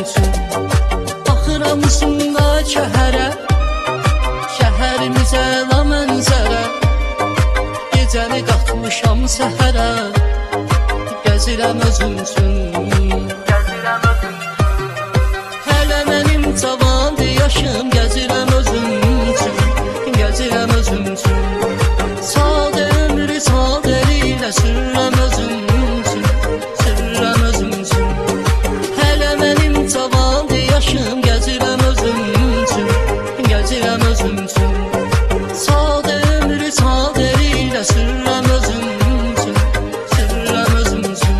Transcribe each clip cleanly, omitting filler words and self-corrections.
üçün. Baxıram üstündə şəhərə, şəhərimizə la mənzərə. Gecəni qatmışam səhərə, gəzirəm özüm üçün. Hələ mənim cavandır yaşım, gəzirəm özüm üçün, gəzirəm özüm üçün. Sadə ömrü sadə ilə sürürəm özüm üçün, sürürəm özüm üçün. Hələ mənim cavandır yaşım, gəzirəm özüm üçün, gəzirəm özüm üçün. Sadə ömrü sadə ilə sürürəm özüm üçün, sürürəm özüm üçün.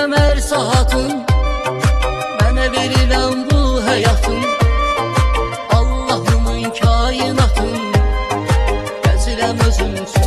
Hər saatın mənə verilən bu həyatın, Allahımın kainatın, gəzirəm özüm üçün.